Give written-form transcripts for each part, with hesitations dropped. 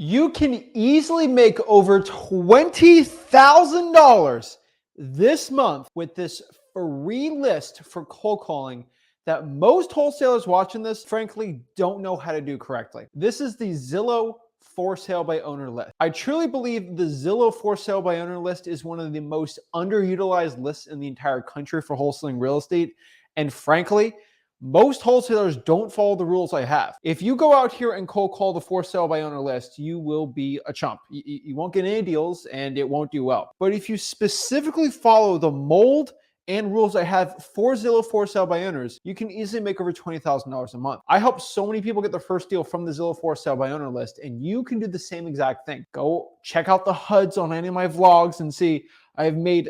You can easily make over $20,000 this month with this free list for cold calling that most wholesalers watching this, frankly, don't know how to do correctly. This is the Zillow for sale by owner list. I truly believe the Zillow for sale by owner list is one of the most underutilized lists in the entire country for wholesaling real estate. And frankly, most wholesalers don't follow the rules I have. If you go out here and cold call the for sale by owner list, you will be a chump. You won't get any deals and it won't do well. But if you specifically follow the mold and rules I have for Zillow for sale by owners, you can easily make over $20,000 a month. I help so many people get their first deal from the Zillow for sale by owner list, and you can do the same exact thing. Go check out the HUDs on any of my vlogs and see I've made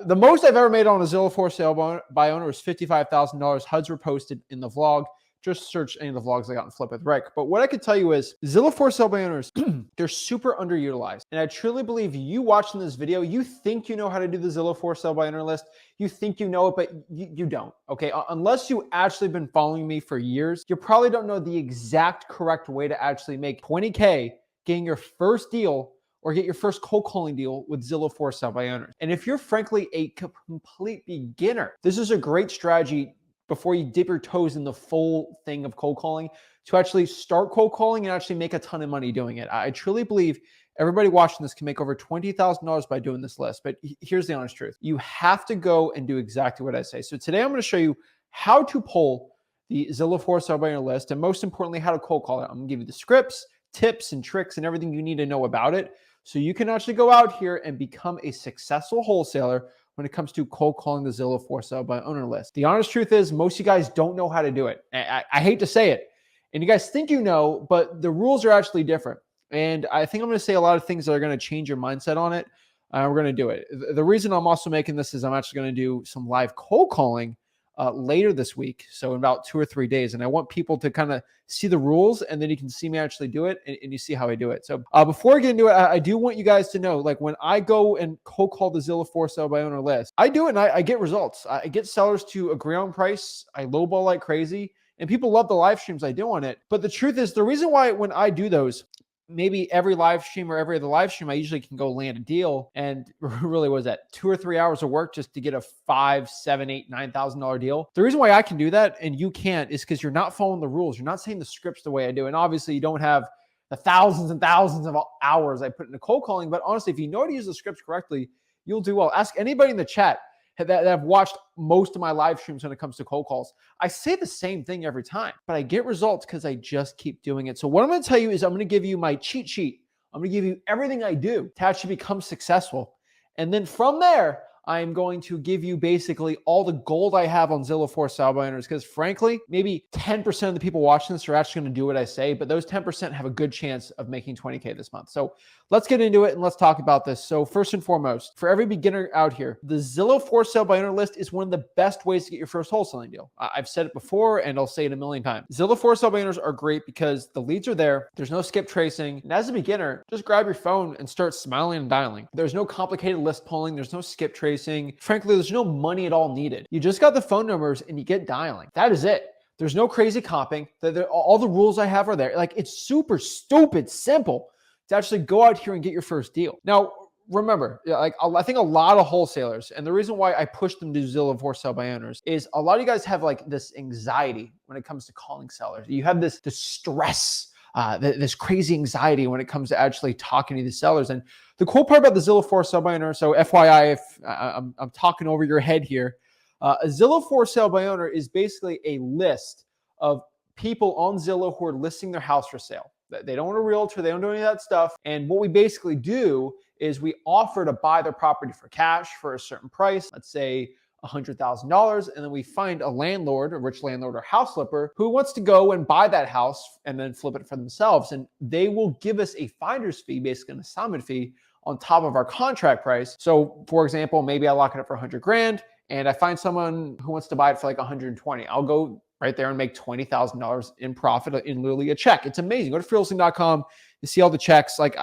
the most I've ever made on a Zillow for sale by owner was $55,000. HUDs were posted in the vlog. Just search any of the vlogs I got in Flip with Rick. But what I could tell you is Zillow for sale by owners, they're super underutilized. And I truly believe you watching this video, you think you know how to do the Zillow for sale by owner list. You think you know it, but you don't, okay? Unless you actually been following me for years, you probably don't know the exact correct way to actually make 20K getting your first deal or get your first cold calling deal with Zillow for sale by owners. And if you're frankly a complete beginner, this is a great strategy before you dip your toes in the full thing of cold calling to actually start cold calling and actually make a ton of money doing it. I truly believe everybody watching this can make over $20,000 by doing this list. But here's the honest truth. You have to go and do exactly what I say. So today I'm going to show you how to pull the Zillow for sale by owner list, and most importantly, how to cold call it. I'm going to give you the scripts, tips, and tricks and everything you need to know about it, so you can actually go out here and become a successful wholesaler when it comes to cold calling the Zillow for sale by owner list. The honest truth is most of you guys don't know how to do it. I hate to say it. And you guys think you know, but the rules are actually different. And I think I'm going to say a lot of things that are going to change your mindset on it. We're going to do it. The reason I'm also making this is I'm actually going to do some live cold calling later this week. So in about 2 or 3 days. And I want people to kind of see the rules, and then you can see me actually do it, and you see how I do it. So before I get into it, I do want you guys to know, like when I go and cold call the Zillow for sale by owner list, I do it and I get results. I get sellers to agree on price. I lowball like crazy, and people love the live streams I do on it. But the truth is, the reason why when I do those, maybe every live stream or every other live stream, I usually can go land a deal. And really, was that 2 or 3 hours of work just to get a $5,000, $7,000, $8,000, $9,000 deal? The reason why I can do that and you can't is because you're not following the rules. You're not saying the scripts the way I do. And obviously you don't have the thousands and thousands of hours I put into cold calling. But honestly, if you know how to use the scripts correctly, you'll do well. Ask anybody in the chat that have watched most of my live streams when it comes to cold calls. I say the same thing every time, but I get results because I just keep doing it. So what I'm going to tell you is I'm going to give you my cheat sheet. I'm going to give you everything I do to actually become successful. And then from there, I'm going to give you basically all the gold I have on Zillow for sale by owners, because frankly, maybe 10% of the people watching this are actually going to do what I say, but those 10% have a good chance of making 20K this month. So let's get into it and let's talk about this. So first and foremost, for every beginner out here, the Zillow for sale by owner list is one of the best ways to get your first wholesaling deal. I've said it before and I'll say it a million times. Zillow for sale by owners are great because the leads are there. There's no skip tracing. And as a beginner, just grab your phone and start smiling and dialing. There's no complicated list pulling. There's no skip tracing. Frankly, there's no money at all needed. You just got the phone numbers and you get dialing. That is it. There's no crazy comping. All the rules I have are there. Like, it's super stupid simple to actually go out here and get your first deal. Now, remember, like I think a lot of wholesalers, and the reason why I push them to Zillow for sale by owners is a lot of you guys have like this anxiety when it comes to calling sellers. You have this stress, this crazy anxiety when it comes to actually talking to the sellers. And the cool part about the Zillow for sale by owner, so FYI, if I'm talking over your head here, a Zillow for sale by owner is basically a list of people on Zillow who are listing their house for sale. They don't want a realtor. They don't do any of that stuff. And what we basically do is we offer to buy their property for cash for a certain price, let's say $100,000. And then we find a landlord, a rich landlord or house flipper who wants to go and buy that house and then flip it for themselves. And they will give us a finder's fee, basically an assignment fee on top of our contract price. So for example, maybe I lock it up for 100 grand and I find someone who wants to buy it for like 120. I'll go right there and make $20,000 in profit in literally a check. It's amazing. Go to freehousing.com. You see all the checks. Like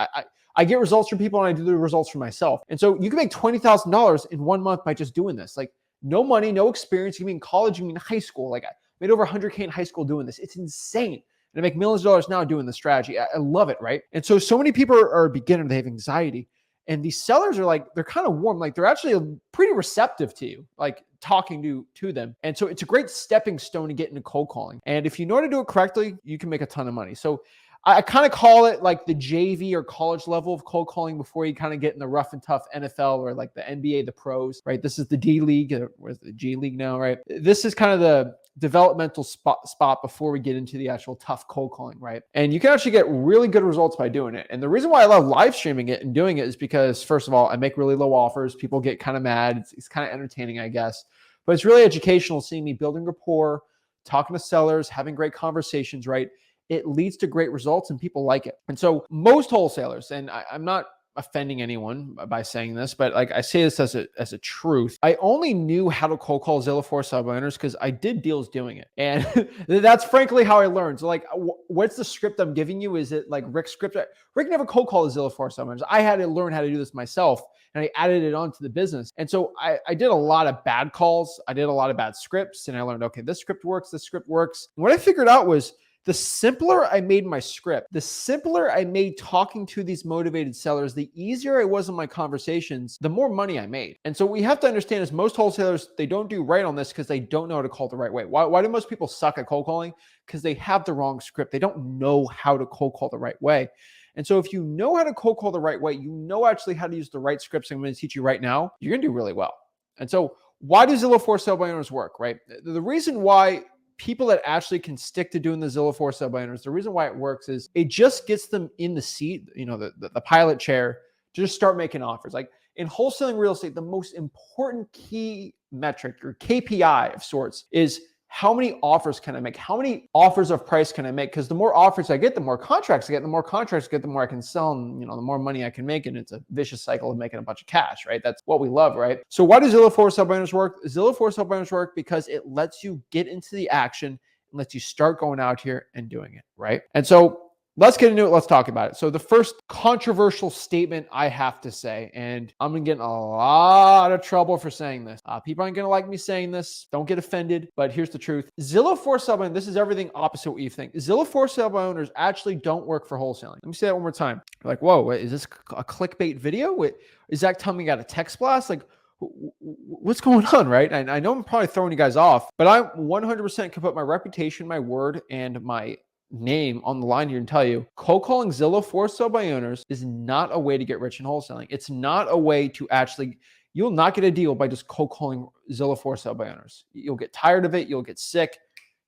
I get results from people and I do the results for myself. And so you can make $20,000 in 1 month by just doing this. Like, no money, no experience. You mean college, you mean high school. Like, I made over 100K in high school doing this. It's insane. And I make millions of dollars now doing this strategy. I love it, right? And so many people are beginner, they have anxiety. And these sellers are like, they're kind of warm, like they're actually pretty receptive to you, like talking to them. And so it's a great stepping stone to get into cold calling. And if you know how to do it correctly, you can make a ton of money. So I kind of call it like the JV or college level of cold calling before you kind of get in the rough and tough NFL or like the NBA, the pros, right? This is the D League, where's the G League now, right? This is kind of the developmental spot before we get into the actual tough cold calling, right? And you can actually get really good results by doing it. And the reason why I love live streaming it and doing it is because, first of all, I make really low offers. People get kind of mad. It's kind of entertaining, I guess. But it's really educational seeing me building rapport, talking to sellers, having great conversations, right? It leads to great results and people like it. And so most wholesalers, and I'm not offending anyone by saying this, but like I say this as a truth. I only knew how to cold call Zillow for sub owners because I did deals doing it. And that's frankly how I learned. So like, what's the script I'm giving you? Is it like Rick's script? Rick never cold called Zillow for sub owners. I had to learn how to do this myself and I added it onto the business. And so I did a lot of bad calls. I did a lot of bad scripts and I learned, okay, this script works. This script works. And what I figured out was the simpler I made my script, the simpler I made talking to these motivated sellers, the easier it was in my conversations, the more money I made. And so what we have to understand is most wholesalers, they don't do right on this because they don't know how to call the right way. Why do most people suck at cold calling? Because they have the wrong script. They don't know how to cold call the right way. And so if you know how to cold call the right way, you know actually how to use the right scripts I'm going to teach you right now, you're going to do really well. And so why do Zillow for sale by owners work, right? The reason why people that actually can stick to doing the Zillow for sale by owners, the reason why it works is it just gets them in the seat, the pilot chair to just start making offers. Like in wholesaling real estate, the most important key metric or KPI of sorts is how many offers can I make? How many offers of price can I make? Because the more offers I get, the more contracts I get. The more contracts I get, the more I can sell, and the more money I can make. And it's a vicious cycle of making a bunch of cash, right? That's what we love, right? So why does Zillow for sale by owners work? Zillow for sale by owners work because it lets you get into the action and lets you start going out here and doing it, right? And so let's get into it. Let's talk about it. So the first controversial statement I have to say, and I'm going to get in a lot of trouble for saying this. People aren't going to like me saying this. Don't get offended, but here's the truth. Zillow for sale by owners, this is everything opposite what you think. Zillow for sale by owners actually don't work for wholesaling. Let me say that one more time. You're like, whoa, wait, is this a clickbait video? Wait, is Zach telling me I got a text blast? Like, what's going on, right? And I know I'm probably throwing you guys off, but I 100% can put my reputation, my word, and my name on the line here and tell you, cold calling Zillow for sale by owners is not a way to get rich in wholesaling. It's not a way to actually, you'll not get a deal by just cold calling Zillow for sale by owners. You'll get tired of it. You'll get sick.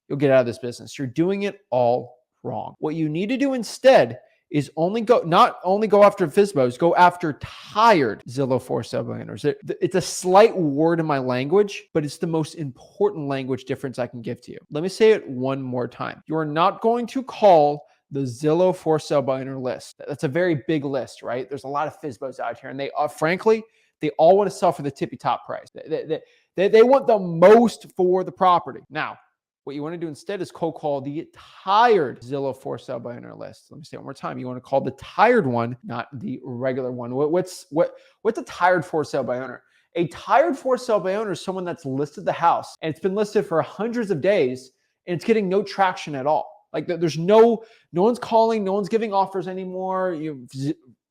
You'll get out of this business. You're doing it all wrong. What you need to do instead is not only go after FSBOs, go after tired Zillow for sale by owners. It's a slight word in my language, but it's the most important language difference I can give to you. Let me say it one more time. You are not going to call the Zillow for sale by owner list. That's a very big list, right? There's a lot of FSBOs out here, and they frankly, they all want to sell for the tippy top price. They want the most for the property. Now, what you want to do instead is cold call the tired Zillow for sale by owner list. Let me say it one more time. You want to call the tired one, not the regular one. What's a tired for sale by owner? A tired for sale by owner is someone that's listed the house and it's been listed for hundreds of days and it's getting no traction at all. Like there's no one's calling, no one's giving offers anymore.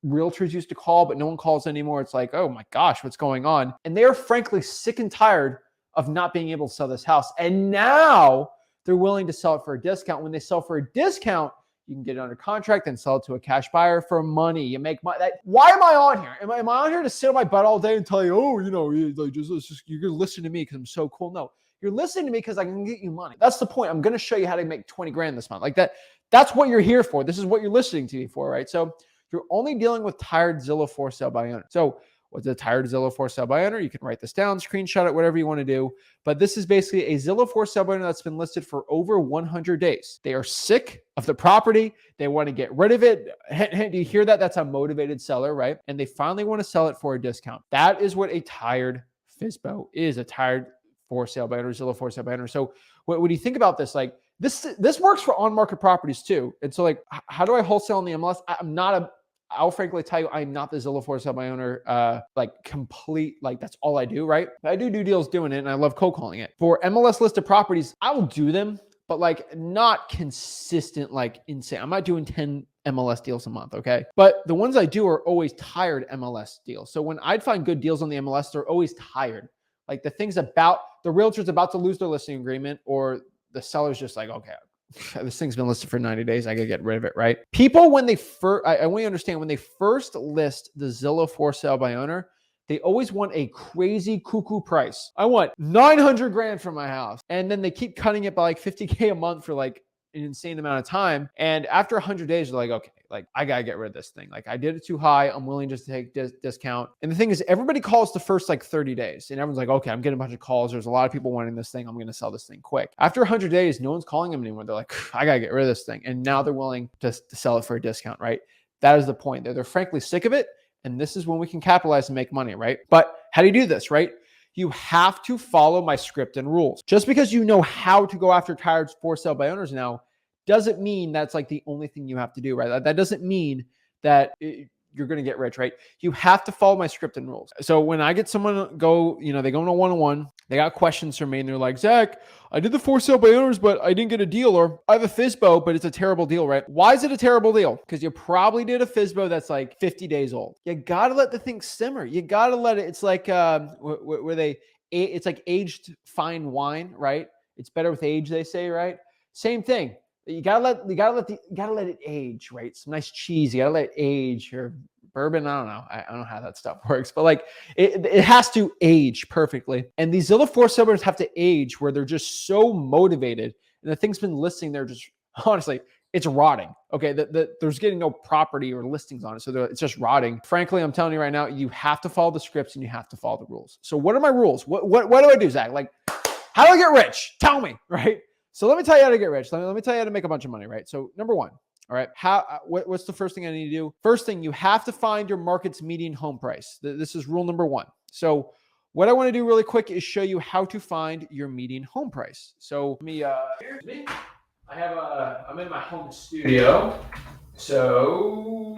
Realtors used to call, but no one calls anymore. It's like, oh my gosh, what's going on? And they are frankly sick and tired of not being able to sell this house. And now they're willing to sell it for a discount. When they sell for a discount, you can get it under contract and sell it to a cash buyer for money. You make money. Why am I on here? Am I on here to sit on my butt all day and tell you, oh, you're going to listen to me because I'm so cool? No, you're listening to me because I can get you money. That's the point. I'm going to show you how to make 20 grand this month. Like that. That's what you're here for. This is what you're listening to me for, right? So you're only dealing with tired Zillow for sale by owner. So what's a tired Zillow for sale by owner? You can write this down, screenshot it, whatever you want to do. But this is basically a Zillow for sale by owner that's been listed for over 100 days. They are sick of the property. They want to get rid of it. Do you hear that? That's a motivated seller, right? And they finally want to sell it for a discount. That is what a tired FSBO is, a tired for sale by owner, Zillow for sale by owner. So what do you think about this? Like this works for on-market properties too. And so like, how do I wholesale on the MLS? I'll frankly tell you, I'm not the Zillow for sale by owner, that's all I do, right? I do deals doing it and I love cold calling it. For MLS listed properties, I will do them, but like not consistent, like insane. I'm not doing 10 MLS deals a month, okay? But the ones I do are always tired MLS deals. So when I'd find good deals on the MLS, they're always tired. Like the thing's about, the realtor's about to lose their listing agreement, or the seller's just like, okay, this thing's been listed for 90 days. I gotta get rid of it, right? People, when they first, I want you to understand, when they first list the Zillow for sale by owner, they always want a crazy cuckoo price. I want 900 grand for my house. And then they keep cutting it by like 50K a month for like an insane amount of time. And after 100 days, they're like, okay, like I gotta get rid of this thing. Like I did it too high. I'm willing just to take discount. And the thing is, everybody calls the first like 30 days, and everyone's like, okay, I'm getting a bunch of calls. There's a lot of people wanting this thing. I'm gonna sell this thing quick. After 100 days, no one's calling them anymore. They're like, I gotta get rid of this thing. And now they're willing to sell it for a discount, right? That is the point. They're frankly sick of it. And this is when we can capitalize and make money, right? But how do you do this, right? You have to follow my script and rules. Just because you know how to go after tired for sale by owners now doesn't mean that's like the only thing you have to do, right? That doesn't mean that you're going to get rich, right? You have to follow my script and rules. So when I get someone go, they go on a one-on-one, they got questions for me and they're like, Zach, I did the for sale by owners, but I didn't get a deal, or I have a FSBO, but it's a terrible deal, right? Why is it a terrible deal? Because you probably did a FSBO that's like 50 days old. You got to let the thing simmer. You got to let it, it's like, it's like aged fine wine, right? It's better with age, they say, right? Same thing. You gotta let it age, right? Some nice cheese, you gotta let it age, or bourbon. I don't know. I don't know how that stuff works, but like it has to age perfectly. And these Zillow for sellers have to age where they're just so motivated, and the thing's been listing, they're just honestly, it's rotting. Okay, there's getting no property or listings on it, so it's just rotting. Frankly, I'm telling you right now, you have to follow the scripts and you have to follow the rules. So what are my rules? What do I do, Zach? Like, how do I get rich? Tell me, right? So let me tell you how to get rich. Let me tell you how to make a bunch of money, right? So number one, all right, what's the first thing I need to do? First thing, you have to find your market's median home price. This is rule number one. So what I want to do really quick is show you how to find your median home price. So here's me. I'm in my home studio. So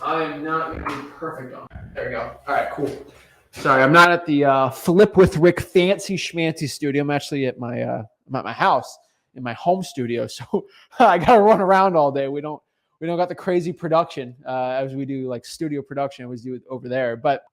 I'm not going to be perfect on that. There we go. All right, cool. Sorry, I'm not at the Flip with Rick fancy schmancy studio. I'm actually at I'm at my house in my home studio. So I got to run around all day. We don't got the crazy production as we do like studio production. I always do it over there. But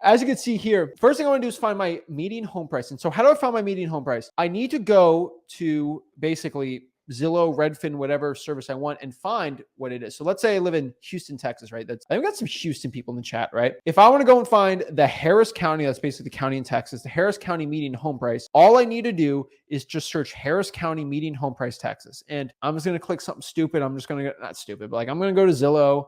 as you can see here, first thing I want to do is find my median home price. And so how do I find my median home price? I need to go to basically Zillow, Redfin, whatever service I want, and find what it is. So let's say I live in Houston, Texas, right? I've got some Houston people in the chat, right? If I want to go and find the Harris County, that's basically the county in Texas, the Harris County median home price, all I need to do is just search Harris County median home price, Texas. And I'm just going to click something stupid. I'm just going to, not stupid, but like I'm going to go to Zillow.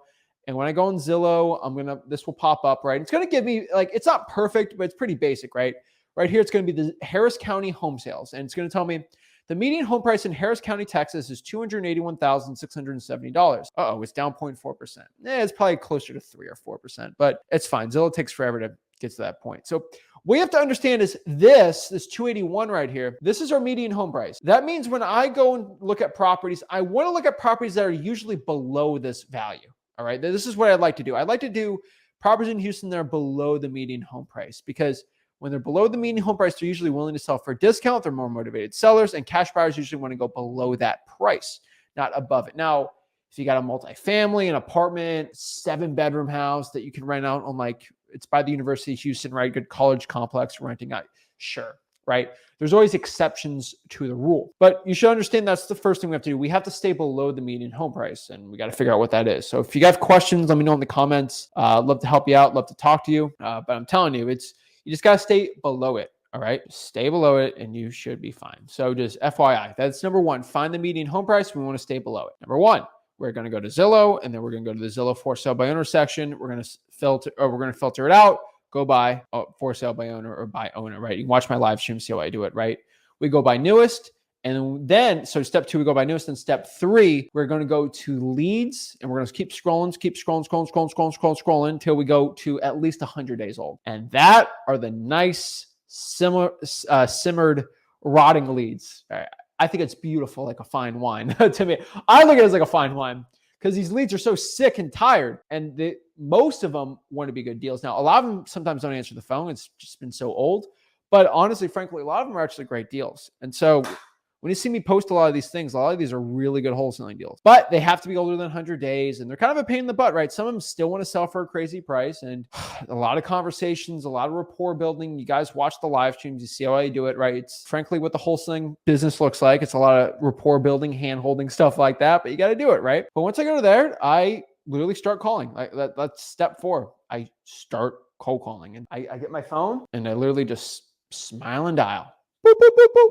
And when I go on Zillow, this will pop up, right? It's going to give me like, it's not perfect, but it's pretty basic, right? Right here, it's going to be the Harris County home sales. And it's going to tell me the median home price in Harris County, Texas is $281,670. Uh-oh, it's down 0.4%. It's probably closer to 3 or 4%, but it's fine. Zillow takes forever to get to that point. So what you have to understand is this 281 right here, this is our median home price. That means when I go and look at properties, I want to look at properties that are usually below this value. All right, this is what I'd like to do. I'd like to do properties in Houston that are below the median home price, because when they're below the median home price, they're usually willing to sell for a discount. They're more motivated sellers, and cash buyers usually want to go below that price, not above it. Now, if you got a multifamily, an apartment, 7-bedroom house that you can rent out on, like, it's by the University of Houston, right? Good college complex, renting out, sure, right? There's always exceptions to the rule, but you should understand that's the first thing we have to do. We have to stay below the median home price, and we got to figure out what that is. So if you have questions, let me know in the comments. Love to help you out, love to talk to you. But I'm telling you, you just got to stay below it. All right. Stay below it and you should be fine. So just FYI, that's number one. Find the median home price. We want to stay below it. Number one, we're going to go to Zillow, and then we're going to go to the Zillow for sale by owner section. We're going to filter it out. Go by for sale by owner or by owner, right? You can watch my live stream, see how I do it, right? We go by newest. And then, so step 2, we go by newest. And step 3, we're going to go to leads, and we're going to keep scrolling until we go to at least 100 days old. And that are the nice, simmered, rotting leads. All right. I think it's beautiful, like a fine wine to me. I look at it as like a fine wine because these leads are so sick and tired, and most of them want to be good deals. Now, a lot of them sometimes don't answer the phone. It's just been so old. But honestly, frankly, a lot of them are actually great deals. And so when you see me post a lot of these things, a lot of these are really good wholesaling deals, but they have to be older than 100 days and they're kind of a pain in the butt, right? Some of them still want to sell for a crazy price, and a lot of conversations, a lot of rapport building. You guys watch the live streams, you see how I do it, right? It's frankly what the wholesaling business looks like. It's a lot of rapport building, hand holding, stuff like that, but you got to do it, right? But once I go to there, I literally start calling. That's step 4. I start cold calling, and I get my phone and I literally just smile and dial. Boop, boop, boop, boop.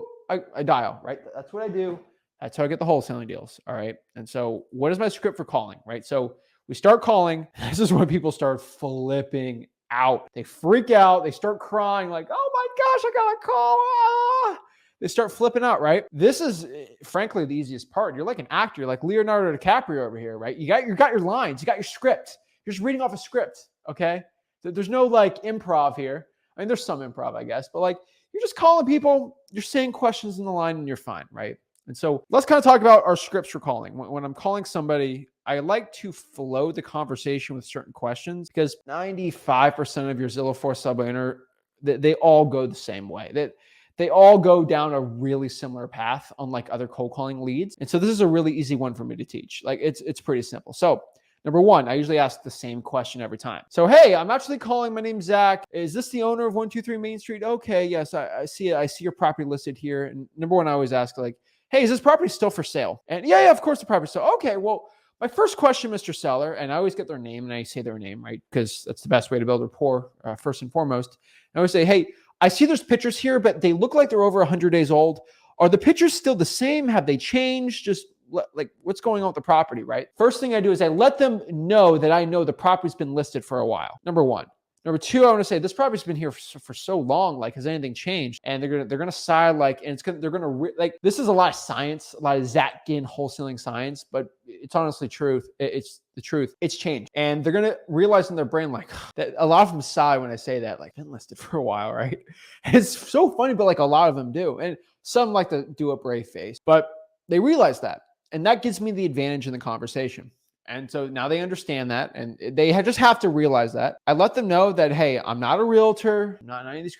I dial, right? That's what I do. That's how I get the wholesaling deals. All right. And so what is my script for calling, right? So we start calling. This is when people start flipping out. They freak out. They start crying like, oh my gosh, I got a call. Ah! They start flipping out, right? This is frankly the easiest part. You're like an actor, you're like Leonardo DiCaprio over here, right? You got your lines, you got your script. You're just reading off a script, okay? There's no like improv here. I mean, there's some improv, I guess, but like you're just calling people, you're saying questions in the line and you're fine, right? And so let's kind of talk about our scripts for calling. When I'm calling somebody, I like to flow the conversation with certain questions because 95% of your Zillow for sub owner, they all go the same way. They all go down a really similar path, unlike other cold calling leads. And so this is a really easy one for me to teach. Like it's pretty simple. So number 1, I usually ask the same question every time. So, hey, I'm actually calling. My name's Zach. Is this the owner of 123 Main Street? Okay, yes, I see it. I see your property listed here. And number 1, I always ask like, hey, is this property still for sale? And yeah, of course the property's still. Okay, well, my first question, Mr. Seller, and I always get their name and I say their name, right? Because that's the best way to build rapport, first and foremost. I always say, hey, I see there's pictures here, but they look like they're over 100 days old. Are the pictures still the same? Have they changed? Just like what's going on with the property, right? First thing I do is I let them know that I know the property's been listed for a while. Number 1. Number 2, I want to say this property's been here for so long. Like, has anything changed? And they're gonna sigh like, and they're gonna like. This is a lot of science, a lot of Zatkin wholesaling science, but it's honestly truth. It's the truth. It's changed, and they're gonna realize in their brain like that. A lot of them sigh when I say that. Like, been listed for a while, right? And it's so funny, but like a lot of them do, and some like to do a brave face, but they realize that, and that gives me the advantage in the conversation. And so now they understand that, and they just have to realize that. I let them know that, hey, I'm not a realtor. I'm not any of these.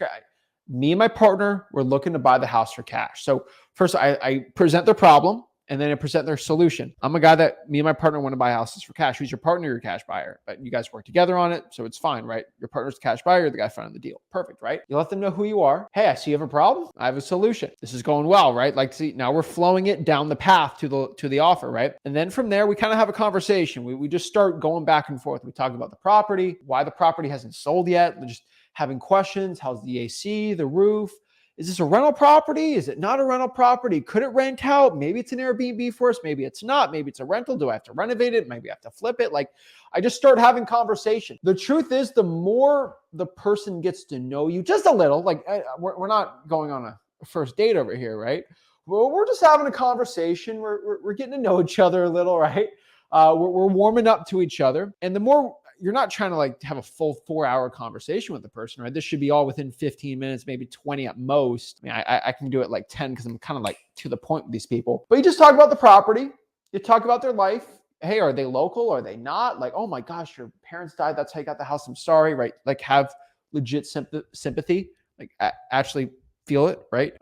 Me and my partner, we're looking to buy the house for cash. So first, I present their problem, and then I present their solution. I'm a guy that me and my partner want to buy houses for cash. Who's your partner? Your cash buyer. But you guys work together on it, so it's fine, right? Your partner's the cash buyer, you're the guy funding the deal. Perfect, right? You let them know who you are. Hey, I see you have a problem. I have a solution. This is going well, right? Like, see, now we're flowing it down the path to the offer, right? And then from there, we kind of have a conversation. We just start going back and forth. We talk about the property, why the property hasn't sold yet. We're just having questions. How's the AC, the roof? Is this a rental property? Is it not a rental property? Could it rent out? Maybe it's an Airbnb for us. Maybe it's not. Maybe it's a rental. Do I have to renovate it? Maybe I have to flip it. Like, I just start having conversation. The truth is, the more the person gets to know you just a little, like we're not going on a first date over here, right? Well, we're just having a conversation. We're getting to know each other a little, right? We're warming up to each other. And the more you're not trying to like have a full 4-hour conversation with the person, right? This should be all within 15 minutes, maybe 20 at most. I mean, I can do it like 10 because I'm kind of like to the point with these people. But you just talk about the property. You talk about their life. Hey, are they local? Are they not? Like, oh my gosh, your parents died. That's how you got the house. I'm sorry, right? Like, have legit sympathy. Like, actually feel it, right?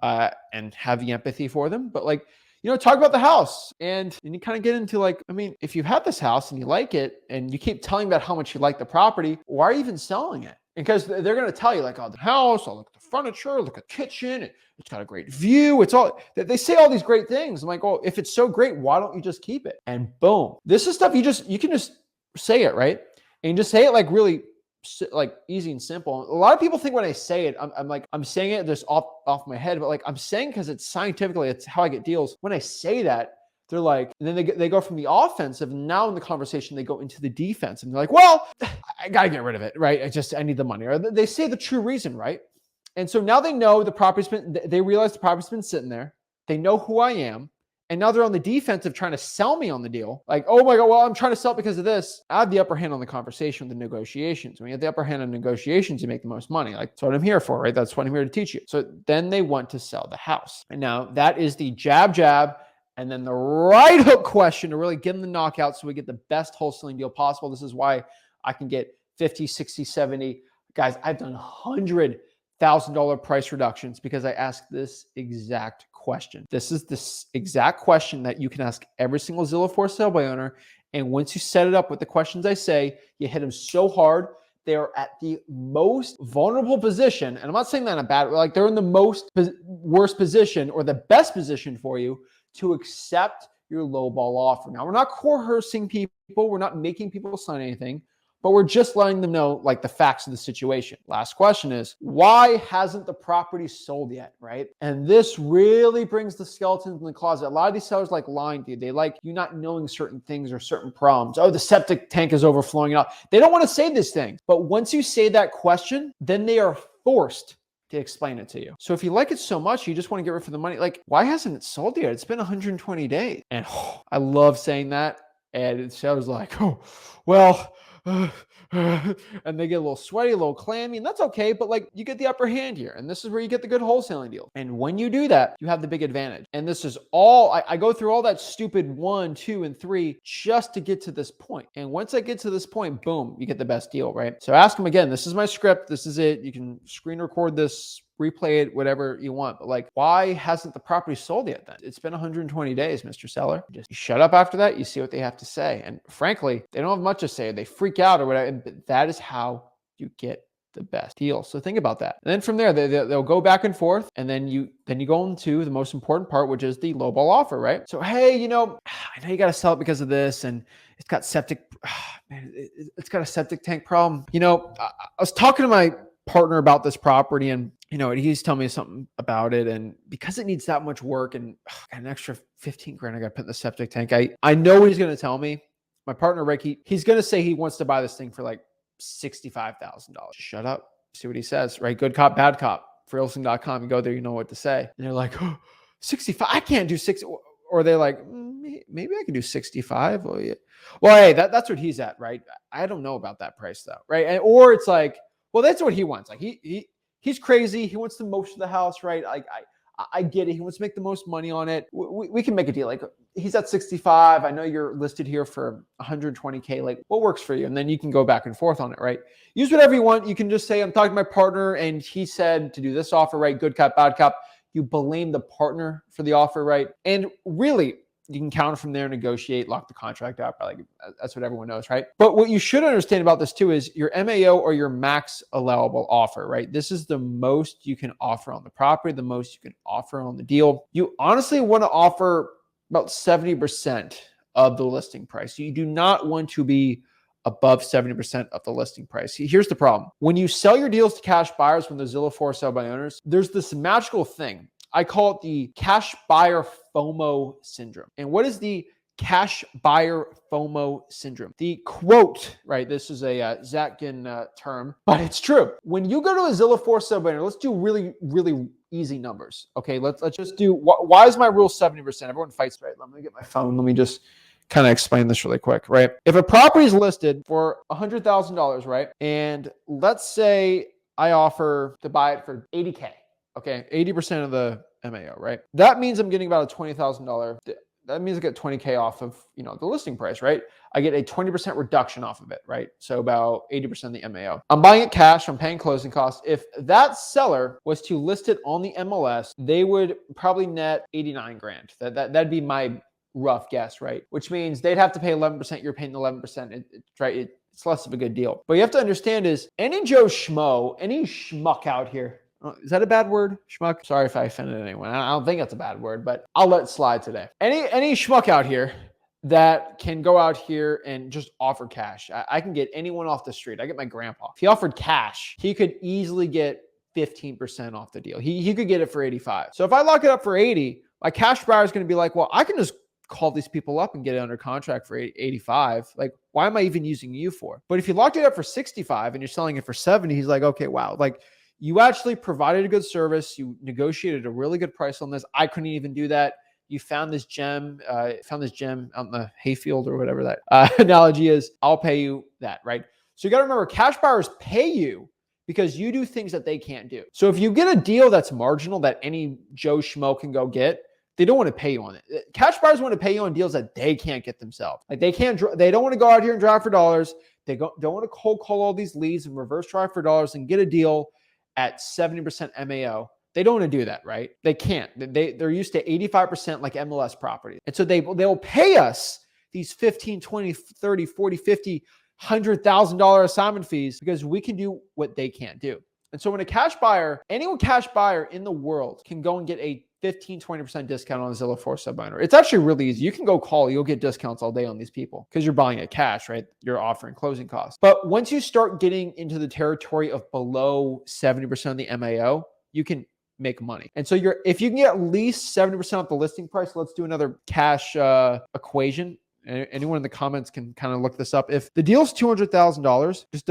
And have the empathy for them. But like, talk about the house, and you kind of get into like, I mean, if you have this house and you like it and you keep telling about how much you like the property, why are you even selling it? Because they're going to tell you like, oh, the house, oh, look at the furniture, look at the kitchen, it's got a great view. It's all, they say all these great things. I'm like, oh, if it's so great, why don't you just keep it? And boom, this is stuff you can just say it, right? And just say it like really like easy and simple. A lot of people think when I say it, I'm saying it just off my head, but like I'm saying because it's scientifically, it's how I get deals. When I say that, they're like, and then they go from the offensive, and now in the conversation they go into the defense, and they're like, well, I gotta get rid of it, right? I need the money, or they say the true reason, right? And so now they know they realize the property's been sitting there. They know who I am. And now they're on the defensive trying to sell me on the deal. Like, oh my God, well, I'm trying to sell it because of this. I have the upper hand on the conversation with the negotiations. When you have the upper hand on negotiations, you make the most money. Like, that's what I'm here for, right? That's what I'm here to teach you. So then they want to sell the house. And now that is the jab, and then the right hook question to really get them the knockout so we get the best wholesaling deal possible. This is why I can get 50, 60, 70. Guys, I've done $100,000 price reductions because I ask this exact question. This is the exact question that you can ask every single Zillow for sale by owner. And once you set it up with the questions I say, you hit them so hard, they're at the most vulnerable position. And I'm not saying that in a bad way, like they're in the most worst position or the best position for you to accept your lowball offer. Now, we're not coercing people. We're not making people sign anything, but we're just letting them know like the facts of the situation. Last question is, why hasn't the property sold yet, right? And this really brings the skeletons in the closet. A lot of these sellers like lying to you. They like you not knowing certain things or certain problems. Oh, the septic tank is overflowing out. They don't want to say this thing. But once you say that question, then they are forced to explain it to you. So if you like it so much, you just want to get rid of the money. Like, why hasn't it sold yet? It's been 120 days. And I love saying that. And it sounds like, oh, well, and they get a little sweaty, a little clammy, and that's okay. But like, you get the upper hand here. And this is where you get the good wholesaling deal. And when you do that, you have the big advantage. And this is all, I go through all that stupid 1, 2, and 3 just to get to this point. And once I get to this point, boom, you get the best deal, right? So ask them again. This is my script. This is it. You can screen record this, replay it, whatever you want. But like, why hasn't the property sold yet then? It's been 120 days, Mr. Seller. Just shut up after that. You see what they have to say. And frankly, they don't have much to say. They freak out or whatever. But that is how you get the best deal. So think about that. And then from there, they'll go back and forth. And then you go into the most important part, which is the lowball offer, right? So, hey, I know you got to sell it because of this. And it's got it's got a septic tank problem. I was talking to my partner about this property and he's telling me something about it. And because it needs that much work and an extra 15 grand I got to put in the septic tank, I know what he's going to tell me. My partner, Rick, he's going to say he wants to buy this thing for like $65,000. Shut up. See what he says, right? Good cop, bad cop. Wholesaling.com. You go there, you know what to say. And they're like, oh, 65. I can't do 60. Or they're like, maybe I can do 65. Oh, yeah. Well, hey, that's what he's at, right? I don't know about that price though, right? Or it's like, well, that's what he wants. Like he's crazy. He wants the most of the house, right? I get it. He wants to make the most money on it. We can make a deal. Like he's at 65. I know you're listed here for 120K. Like what works for you? And then you can go back and forth on it, right? Use whatever you want. You can just say, I'm talking to my partner and he said to do this offer, right? Good cop, bad cop. You blame the partner for the offer, right? And really, you can count from there, negotiate, lock the contract up. Like that's what everyone knows, right? But what you should understand about this too is your MAO or your max allowable offer, right? This is the most you can offer on the property, the most you can offer on the deal. You honestly want to offer about 70% of the listing price. You do not want to be above 70% of the listing price. Here's the problem. When you sell your deals to cash buyers from the Zillow for sale by owners, there's this magical thing. I call it the cash buyer FOMO syndrome. And what is the cash buyer FOMO syndrome? The quote, right? This is a Zatkin term, but it's true. When you go to a Zillow for sale by owner, let's do really, really easy numbers. Okay, let's just do, why is my rule 70%? Everyone fights, right? Let me get my phone. Let me just kind of explain this really quick, right? If a property is listed for $100,000, right? And let's say I offer to buy it for $80K. Okay, 80% of the MAO, right? That means I'm getting about a $20,000. That means I get 20K off of, the listing price, right? I get a 20% reduction off of it, right? So about 80% of the MAO. I'm buying it cash. I'm paying closing costs. If that seller was to list it on the MLS, they would probably net 89 grand. That'd be my rough guess, right? Which means they'd have to pay 11%. You're paying 11%, right? It's less of a good deal. But you have to understand is any Joe Schmo, any schmuck out here, is that a bad word? Schmuck? Sorry if I offended anyone. I don't think that's a bad word, but I'll let it slide today. Any schmuck out here that can go out here and just offer cash. I can get anyone off the street. I get my grandpa. If he offered cash, he could easily get 15% off the deal. He could get it for 85. So if I lock it up for 80, my cash buyer is going to be like, well, I can just call these people up and get it under contract for 85. Like, why am I even using you for? But if you locked it up for 65 and you're selling it for 70, he's like, okay, wow. Like, you actually provided a good service. You negotiated a really good price on this. I couldn't even do that. You found this gem out in the hayfield or whatever that analogy is. I'll pay you that, right? So you got to remember, cash buyers pay you because you do things that they can't do. So if you get a deal that's marginal that any Joe Schmo can go get, they don't want to pay you on it. Cash buyers want to pay you on deals that they can't get themselves. Like they don't want to go out here and drive for dollars. They don't want to cold call all these leads and reverse drive for dollars and get a deal at 70% MAO They don't want to do that, right? They can't. They're used to 85% like MLS properties. And so they'll pay us these 15, 20, 30, 40, 50, $100,000 assignment fees because we can do what they can't do. And so when a cash buyer, anyone cash buyer in the world can go and get a 15, 20% discount on a Zillow for sub owner. It's actually really easy. You can go call, you'll get discounts all day on these people because you're buying it cash, right? You're offering closing costs. But once you start getting into the territory of below 70% of the MAO, you can make money. And so if you can get at least 70% of the listing price, let's do another cash equation. Anyone in the comments can kind of look this up. If the deal is $200,000, just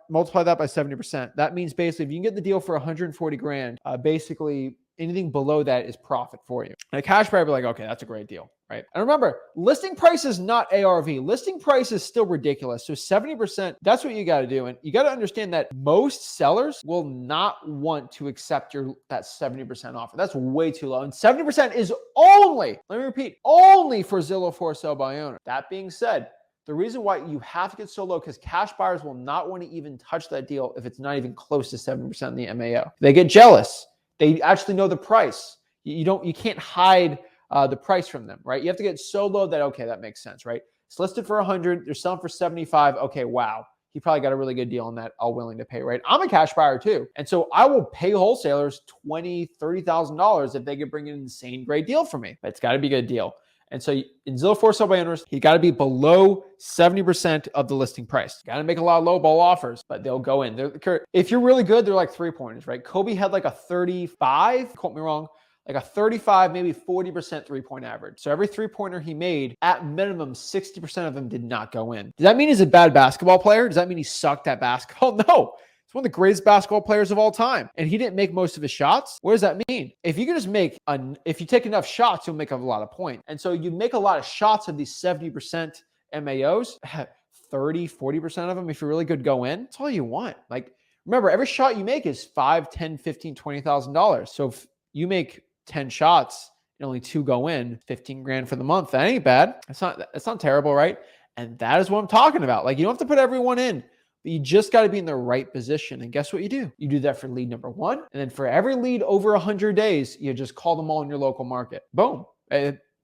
multiply that by 70%. That means basically if you can get the deal for 140 grand, basically anything below that is profit for you. And a cash buyer will be like, okay, that's a great deal, right? And remember, listing price is not ARV. Listing price is still ridiculous. So 70%, that's what you got to do. And you got to understand that most sellers will not want to accept that 70% offer. That's way too low. And 70% is only, let me repeat, only for Zillow for sale by owner. That being said, the reason why you have to get so low because cash buyers will not want to even touch that deal if it's not even close to 70% in the MAO. They get jealous. They actually know the price. You can't hide the price from them, right? You have to get so low that, okay, that makes sense, right? It's listed for 100, they're selling for 75. Okay, wow. He probably got a really good deal on that. I'm willing to pay, right? I'm a cash buyer too. And so I will pay wholesalers $20,000, $30,000 if they could bring an insane great deal for me. But it's got to be a good deal. And so in Zillow for sale by owners, you got to be below 70% of the listing price. You got to make a lot of lowball offers, but they'll go in. If you're really good, they're like 3-pointers, right? Kobe had like a 35, quote me wrong, like a 35, maybe 40% 3-point average. So every 3-pointer he made, at minimum, 60% of them did not go in. Does that mean he's a bad basketball player? Does that mean he sucked at basketball? No. He's one of the greatest basketball players of all time. And he didn't make most of his shots. What does that mean? If you can just if you take enough shots, you'll make a lot of points. And so you make a lot of shots of these 70% MAOs, 30, 40% of them, if you're really good, go in. That's all you want. Like, remember, every shot you make is $5, $10, $15, $20,000. So if you make 10 shots and only 2 go in, 15 grand for the month, that ain't bad. It's not terrible, right? And that is what I'm talking about. Like, you don't have to put everyone in. But you just got to be in the right position. And guess what you do? You do that for lead number 1. And then for every lead over 100 days, you just call them all in your local market. Boom.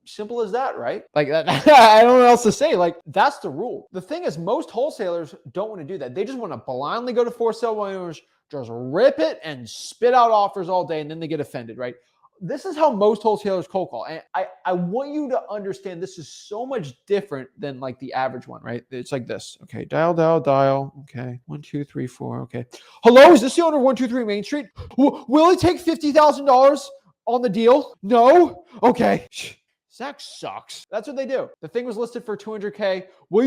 Simple as that, right? Like that, I don't know what else to say. Like, that's the rule. The thing is, most wholesalers don't want to do that. They just want to blindly go to for sale by owners, just rip it and spit out offers all day. And then they get offended, right? This is how most wholesalers cold call. And I want you to understand this is so much different than like the average one, right? It's like this. Okay, dial. Okay, 1, 2, 3, 4. Okay. Hello, is this the owner of 123 Main Street? Will he take $50,000 on the deal? No? Okay. Zach sucks. That's what they do. The thing was listed for $200K. Will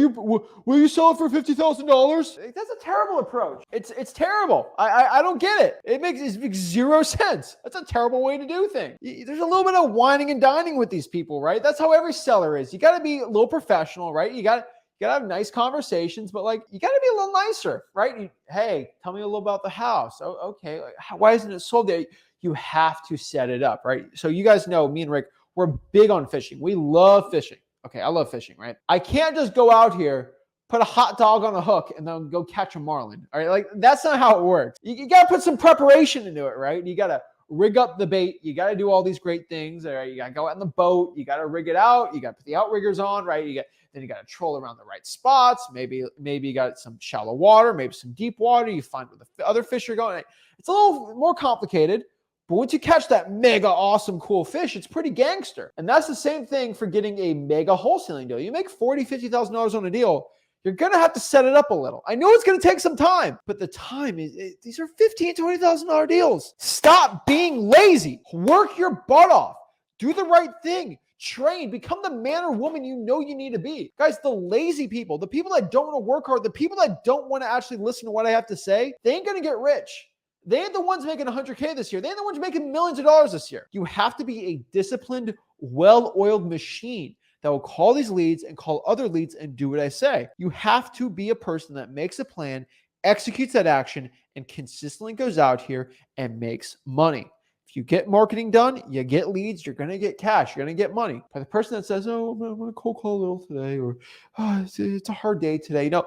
you sell it for $50,000? That's a terrible approach. It's terrible. I don't get it. It makes zero sense. That's a terrible way to do things. There's a little bit of whining and dining with these people, right? That's how every seller is. You got to be a little professional, right? You got to have nice conversations, but like you got to be a little nicer, right? Hey, tell me a little about the house. Oh, okay. Why isn't it sold yet? You have to set it up, right? So you guys know me and Rick, we're big on fishing. We love fishing. Okay, I love fishing, right? I can't just go out here, put a hot dog on a hook, and then go catch a marlin. All right, like that's not how it works. You got to put some preparation into it, right? You got to rig up the bait. You got to do all these great things. All right, you got to go out in the boat. You got to rig it out. You got to put the outriggers on, right? Then you got to troll around the right spots. Maybe you got some shallow water, maybe some deep water. You find where the other fish are going. It's a little more complicated. But once you catch that mega awesome cool fish, it's pretty gangster. And that's the same thing for getting a mega wholesaling deal. You make $40,000, $50,000 on a deal, you're going to have to set it up a little. I know it's going to take some time, but the time is, these are $15,000, $20,000 deals. Stop being lazy. Work your butt off. Do the right thing. Train. Become the man or woman you know you need to be. Guys, the lazy people, the people that don't want to work hard, the people that don't want to actually listen to what I have to say, they ain't going to get rich. They ain't the ones making 100K this year. They ain't the ones making millions of dollars this year. You have to be a disciplined, well-oiled machine that will call these leads and call other leads and do what I say. You have to be a person that makes a plan, executes that action, and consistently goes out here and makes money. If you get marketing done, you get leads, you're going to get cash, you're going to get money. But the person that says, oh, I'm going to cold call a little today, or oh, it's a hard day today. No,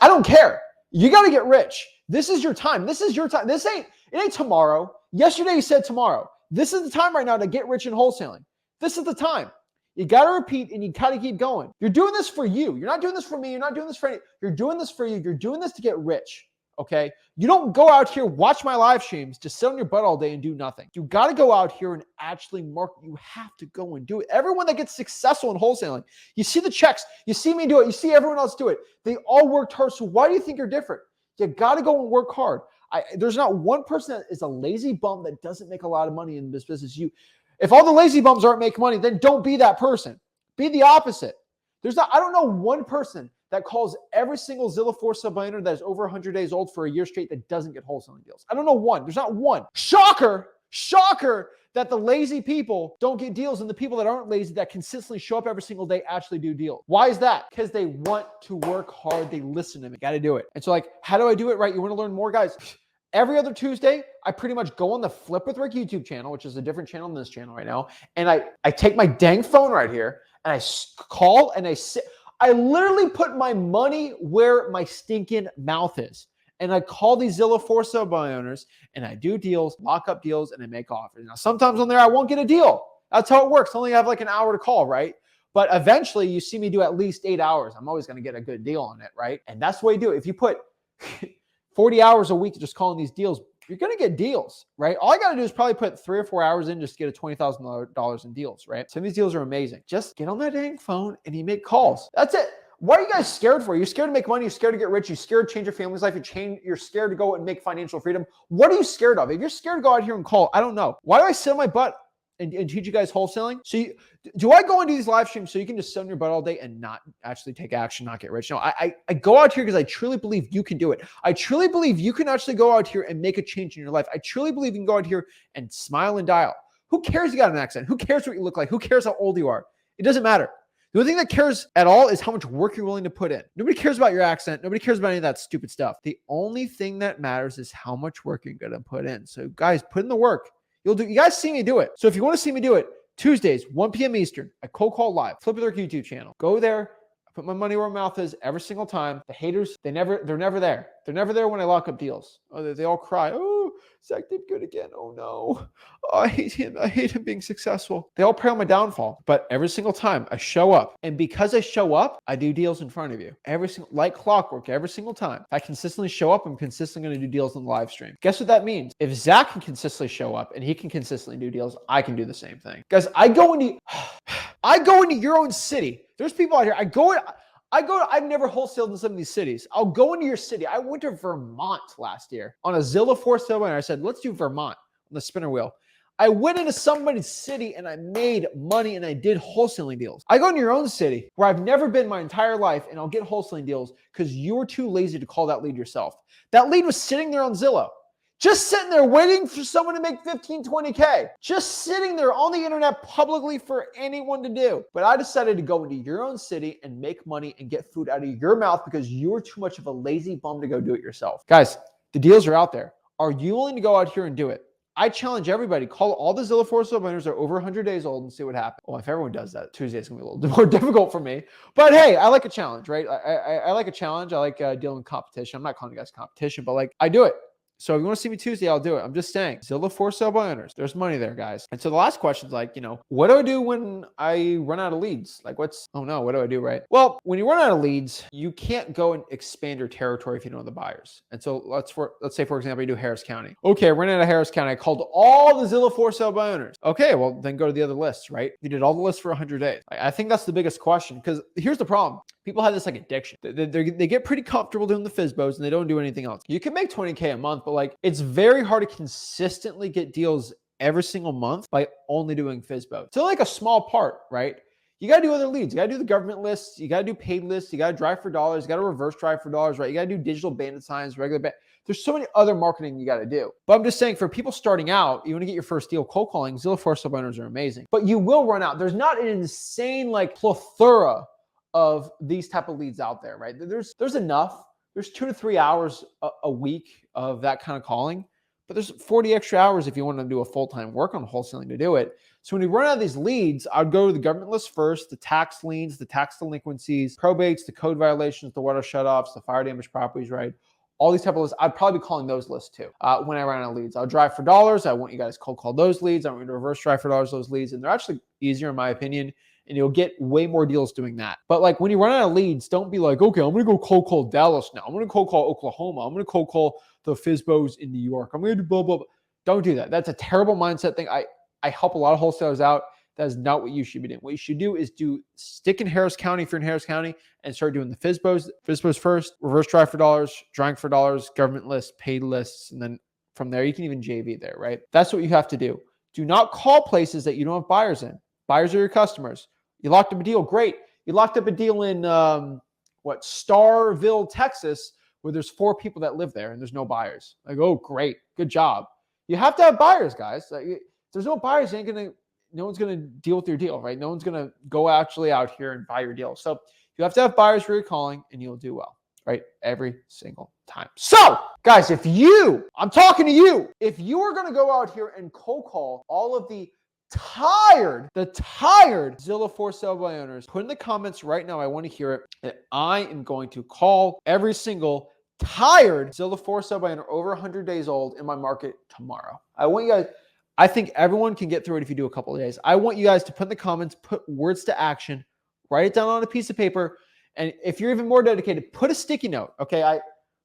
I don't care. You got to get rich. This is your time. This is your time. It ain't tomorrow. Yesterday you said tomorrow. This is the time right now to get rich in wholesaling. This is the time. You got to repeat and you got to keep going. You're doing this for you. You're not doing this for me. You're not doing this for any. You're doing this for you. You're doing this to get rich. Okay. You don't go out here, watch my live streams, just sit on your butt all day and do nothing. You got to go out here and actually market. You have to go and do it. Everyone that gets successful in wholesaling, you see the checks, you see me do it, you see everyone else do it. They all worked hard. So why do you think you're different? You got to go and work hard. There's not one person that is a lazy bum that doesn't make a lot of money in this business. If all the lazy bums aren't making money, then don't be that person. Be the opposite. I don't know one person that calls every single Zillow for sale by owner that is over 100 days old for a year straight that doesn't get wholesaling deals. I don't know one. There's not one. Shocker that the lazy people don't get deals and the people that aren't lazy that consistently show up every single day actually do deals. Why is that? Because they want to work hard. They listen to me. Got to do it. And so how do I do it right? You want to learn more, guys? Every other Tuesday, I pretty much go on the Flip with Rick YouTube channel, which is a different channel than this channel right now. And I take my dang phone right here and I call and I literally put my money where my stinking mouth is. And I call these Zillow for sale by owners and I do deals, lock up deals, and I make offers. Now, sometimes on there, I won't get a deal. That's how it works. I only have like an hour to call, right? But eventually you see me do at least 8 hours. I'm always going to get a good deal on it, right? And that's the way you do it. If you put 40 hours a week just calling these deals, you're going to get deals, right? All I got to do is probably put 3 or 4 hours in just to get a $20,000 in deals, right? Some of these deals are amazing. Just get on that dang phone and you make calls. That's it. What are you guys scared for? You're scared to make money. You're scared to get rich. You're scared to change your family's life. You're scared to go and make financial freedom. What are you scared of? If you're scared to go out here and call, I don't know. Why do I sit on my butt and teach you guys wholesaling? So do I go and do these live streams so you can just sit on your butt all day and not actually take action, not get rich? No, I go out here because I truly believe you can do it. I truly believe you can actually go out here and make a change in your life. I truly believe you can go out here and smile and dial. Who cares you got an accent? Who cares what you look like? Who cares how old you are? It doesn't matter. The only thing that cares at all is how much work you're willing to put in. Nobody cares about your accent. Nobody cares about any of that stupid stuff. The only thing that matters is how much work you're going to put in. So guys, put in the work. You guys see me do it. So if you want to see me do it, Tuesdays, 1 p.m. Eastern, I cold call live, Flip with Rick YouTube channel. Go there. I put my money where my mouth is every single time. The haters, they're never there. They're never there when I lock up deals. Oh, they all cry. Oh, Zach did good again. Oh no. Oh, I hate him. I hate him being successful. They all pray on my downfall. But every single time I show up, and because I show up, I do deals in front of you. Like clockwork, every single time. If I consistently show up, I'm consistently going to do deals on the live stream. Guess what that means? If Zach can consistently show up and he can consistently do deals, I can do the same thing. Guys, I go into your own city. There's people out here. I've never wholesaled in some of these cities. I'll go into your city. I went to Vermont last year on a Zillow for sale and I said, let's do Vermont on the spinner wheel. I went into somebody's city and I made money and I did wholesaling deals. I go into your own city where I've never been my entire life and I'll get wholesaling deals because you were too lazy to call that lead yourself. That lead was sitting there on Zillow. Just sitting there waiting for someone to make 15, 20K. Just sitting there on the internet publicly for anyone to do. But I decided to go into your own city and make money and get food out of your mouth because you were too much of a lazy bum to go do it yourself. Guys, the deals are out there. Are you willing to go out here and do it? I challenge everybody. Call all the Zillow for sale owners that are over 100 days old and see what happens. Well, if everyone does that, Tuesday's going to be a little more difficult for me. But hey, I like a challenge, right? I like a challenge. I like dealing with competition. I'm not calling you guys competition, but I do it. So if you want to see me Tuesday, I'll do it. I'm just saying, Zillow for sale by owners. There's money there, guys. And so the last question is what do I do when I run out of leads? What do I do, right? Well, when you run out of leads, you can't go and expand your territory if you don't know the buyers. And so let's say, for example, you do Harris County. Okay, I ran out of Harris County. I called all the Zillow for sale by owners. Okay, well, then go to the other lists, right? You did all the lists for 100 days. I think that's the biggest question because here's the problem. People have this addiction. They get pretty comfortable doing the FSBOs and they don't do anything else. You can make 20K a month, but it's very hard to consistently get deals every single month by only doing FSBOs. So a small part, right? You got to do other leads. You got to do the government lists. You got to do paid lists. You got to drive for dollars. You got to reverse drive for dollars, right? You got to do digital bandit signs, There's so many other marketing you got to do. But I'm just saying for people starting out, you want to get your first deal cold calling, Zillow for sale owners are amazing. But you will run out. There's not an insane plethora of these type of leads out there, right? There's enough. There's 2 to 3 hours a week of that kind of calling, but there's 40 extra hours if you want to do a full-time work on wholesaling to do it. So when you run out of these leads, I'd go to the government list first, the tax liens, the tax delinquencies, probates, the code violations, the water shutoffs, the fire damage properties, right? all these type of lists. I'd probably be calling those lists too. When I run out of leads, I'll drive for dollars. I want you guys to cold call those leads. I want you to reverse drive for dollars those leads. And they're actually easier in my opinion. And you'll get way more deals doing that. But like when you run out of leads, don't be like, okay, I'm going to go cold call Dallas now. I'm going to cold call Oklahoma. I'm going to cold call the FSBOs in New York. I'm going to do blah, blah, blah. Don't do that. That's a terrible mindset thing. I help a lot of wholesalers out. That is not what you should be doing. What you should do is stick in Harris County if you're in Harris County and start doing the FSBOs first, reverse drive for dollars, drawing for dollars, government lists, paid lists. And then from there, you can even JV there, right? That's what you have to do. Do not call places that you don't have buyers in. Buyers are your customers. You locked up a deal. Great. You locked up a deal in Starville, Texas, where there's 4 people that live there and there's no buyers. Like, oh, great. Good job. You have to have buyers, guys. Like, if there's no buyers, no one's going to deal with your deal, right? No one's going to go actually out here and buy your deal. So you have to have buyers where you're calling and you'll do well, right? Every single time. So guys, I'm talking to you, if you are going to go out here and cold call all of the tired Zillow for sale by owners, put in the comments right now. I want to hear it. That I am going to call every single tired Zillow for sale by owner over 100 days old in my market tomorrow. I think everyone can get through it if you do a couple of days. I want you guys to put in the comments, put words to action, write it down on a piece of paper. And if you're even more dedicated, put a sticky note. Okay.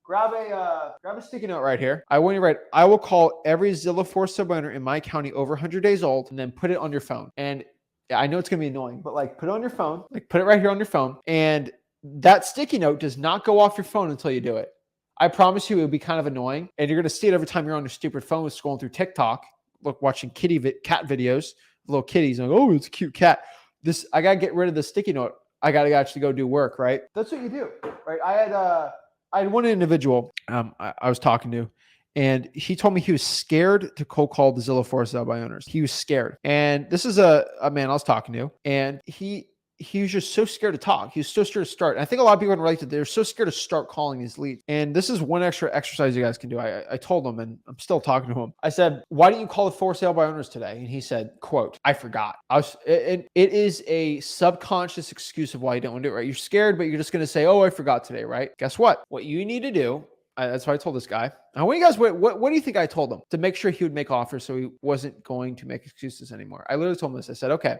Grab a sticky note right here. I want you to write, I will call every Zillow for sale by owner in my county over 100 days old, and then put it on your phone. And I know it's going to be annoying, but like put it on your phone, like put it right here on your phone. And that sticky note does not go off your phone until you do it. I promise you, it'll be kind of annoying. And you're going to see it every time you're on your stupid phone scrolling through TikTok, watching cat videos, little kitties. Like, oh, it's a cute cat. I got to get rid of the sticky note. I got to actually go do work, right? That's what you do, right? I had one individual I was talking to, and he told me he was scared to cold call the Zillow for sale by owners. He was scared. And this is a man I was talking to, and he was just so scared to talk. He was so scared to start. And I think a lot of people can relate to, they're so scared to start calling these leads. And this is one extra exercise you guys can do. I told him, and I'm still talking to him. I said, why didn't you call the for sale by owners today? And he said, quote, I forgot. It is a subconscious excuse of why you don't want to do it, right? You're scared, but you're just going to say, oh, I forgot today, right? Guess what? What you need to do, that's what I told this guy. I want you guys, what do you think I told him? To make sure he would make offers so he wasn't going to make excuses anymore. I literally told him this. I said, okay,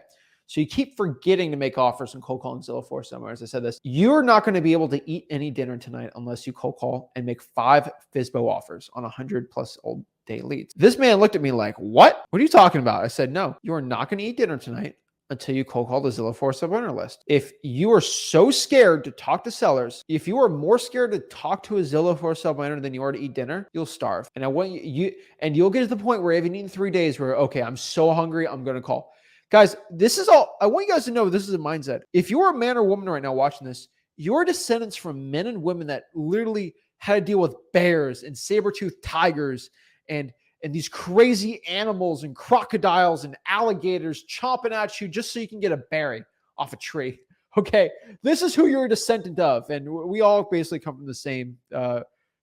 so you keep forgetting to make offers and cold call and Zillow for sale. As I said this, you're not going to be able to eat any dinner tonight unless you cold call and make 5 FSBO offers on 100+ old day leads. This man looked at me like, what? What are you talking about? I said, no, you are not going to eat dinner tonight until you cold call the Zillow for sale owner list. If you are so scared to talk to sellers, if you are more scared to talk to a Zillow for sale owner than you are to eat dinner, you'll starve. And I want you'll get to the point where you haven't eaten 3 days where, okay, I'm so hungry, I'm going to call. Guys, this is all, I want you guys to know this is a mindset. If you're a man or woman right now watching this, you're descendants from men and women that literally had to deal with bears and saber-toothed tigers and these crazy animals and crocodiles and alligators chomping at you just so you can get a berry off a tree. Okay, this is who you're a descendant of. And we all basically come from the same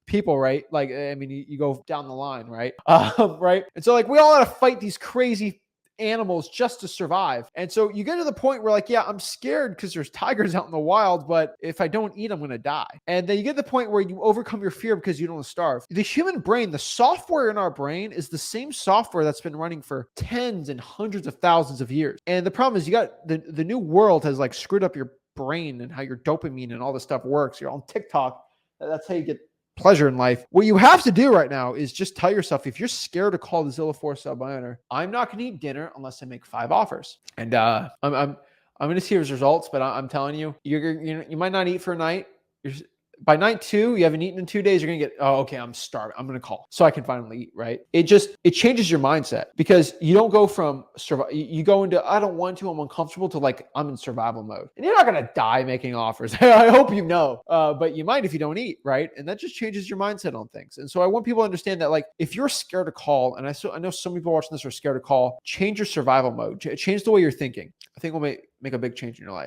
people, right? Like, I mean, you go down the line, right? Right? And so like we all had to fight these crazy animals just to survive. And so you get to the point where like, yeah, I'm scared because there's tigers out in the wild, but if I don't eat, I'm going to die. And then you get to the point where you overcome your fear because you don't starve. The human brain, the software in our brain is the same software that's been running for tens and hundreds of thousands of years. And the problem is you got the new world has like screwed up your brain and how your dopamine and all this stuff works. You're on TikTok. That's how you get pleasure in life. What you have to do right now is just tell yourself, if you're scared to call the Zillow for sale by owner, I'm not going to eat dinner unless I make 5 offers. And I'm going to see his results, but I'm telling you, you might not eat for a night. By night 2, you haven't eaten in 2 days, you're going to get, oh, okay, I'm starving. I'm going to call so I can finally eat, right? It changes your mindset because you don't go from you go into, I don't want to, I'm uncomfortable, to like, I'm in survival mode. And you're not going to die making offers. I hope you know, but you might if you don't eat, right? And that just changes your mindset on things. And so I want people to understand that, like, if you're scared to call, and I know some people watching this are scared to call, change your survival mode. Change the way you're thinking. I think will make a big change in your life.